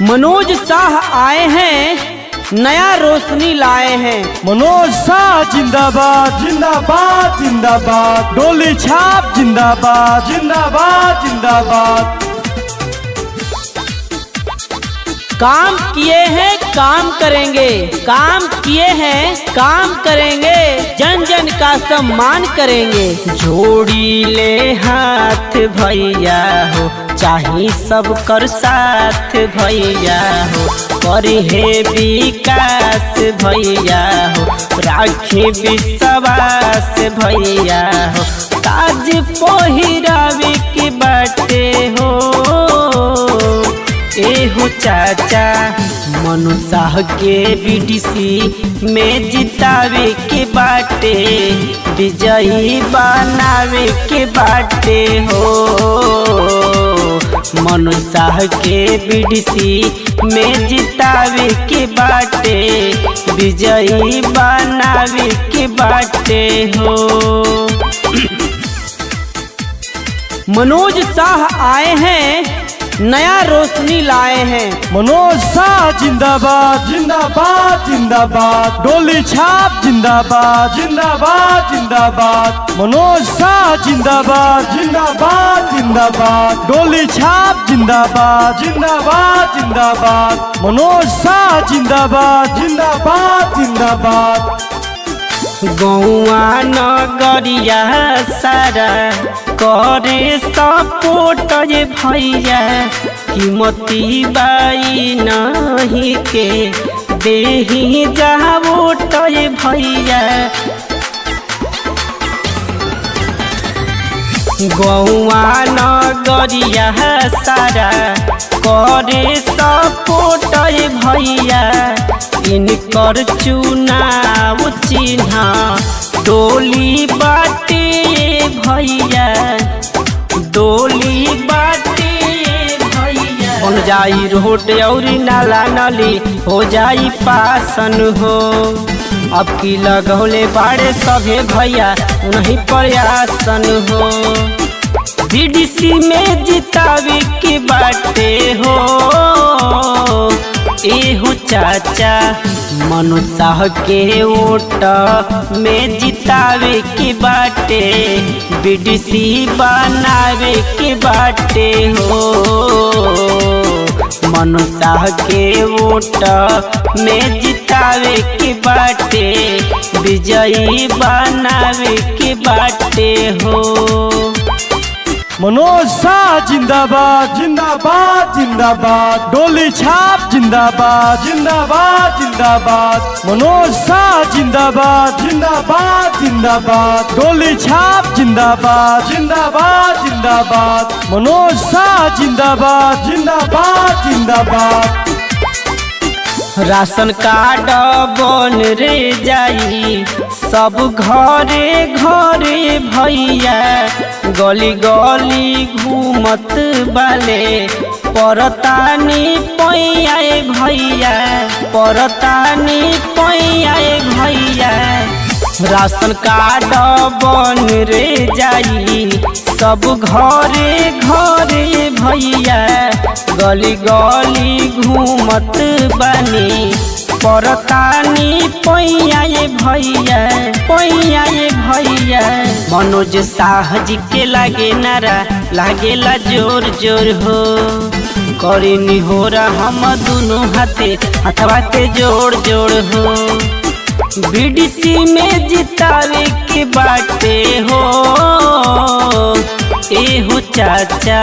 मनोज शाह आए हैं, नया रोशनी लाए हैं। मनोज शाह जिंदाबाद जिंदाबाद जिंदाबाद, डोली छाप जिंदाबाद जिंदाबाद जिंदाबाद। काम किए हैं काम करेंगे, काम किए हैं काम करेंगे, जन जन का सम्मान करेंगे। जोड़ी ले हाथ भैया हो, चाहे सब कर साथ भैया हो, करी है विकास भैया हो, राखी विश्वास भैया हो, ताज पहिरावे के बाटे हो। एहो चाचा मनु शाह के बीडीसी में जितावे के बाटे, विजयी बनावे के बाटे हो। मनु शाह के बीडीसी में जितावे के बाटे, विजयी बनावे के बाटे हो। मनोज शाह आए हैं, नया रोशनी लाए हैं। मनोज शाह जिंदाबाद जिंदाबाद जिंदाबाद, डोली छाप जिंदाबाद जिंदाबाद जिंदाबाद। मनोज शाह जिंदाबाद जिंदाबाद जिंदाबाद, डोली छाप जिंदाबाद जिंदाबाद जिंदाबाद। मनोज शाह जिंदाबाद जिंदाबाद जिंदाबाद। गौआ नगरिया सारा करे सपोर्ट ये भैया, कीमती बाई नहीं के देही जावोट ये भैया। गौआ नगरिया सारा करे सपोर्ट ये भैया, इनकर चुनाव चिन्ह डोली बाटे भैया, डोली बाटे भैया। बन जाई रोड और नाला नली, हो जाई पासन हो। अब की लगौले बाड़े सभे भैया, उन्हीं प्रयासन हो। बीडीसी में जितावे के बाटे हो। एहो चाचा मनु शाह के वोट में जितावे के बाटे, बीडीसी बनावे के बाटे हो। मनु शाह के वोट में जितावे के बाटे, विजयी बनावे के बाटे हो। मनोज शाह जिंदाबाद जिंदाबाद जिंदाबाद, डोली छाप जिंदाबाद जिंदाबाद जिंदाबाद। मनोज शाह जिंदाबाद जिंदाबाद जिंदाबाद, डोली छाप जिंदाबाद जिंदाबाद जिंदाबाद। मनोज शाह जिंदाबाद जिंदाबाद जिंदाबाद। राशन कार्ड बन रे जाई सब घरे घरे भैया, गली गली घूमत बाले परतानी पैयाए भैया, परतानी पैयाए भैया। राशन कार्ड बन रे जाई सब घरे घरे भैया, गली गली घूमत बानी परतानी पैयाए भैया, पैयाए भैया। मनोज शाह जी के लागे नारा, लागेला जोर जोर हो। करी हो रहा हम दोनों हाथे, हथवा के जोड़ जोड़ हो। बीडीसी में जितावे के बाटे हो। एहो चाचा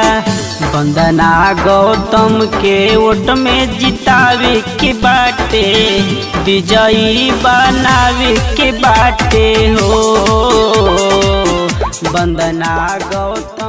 वंदना गौतम के वोट में जितावे के बाटे, विजयी बनावे के बाटे हो। वंदना गौतम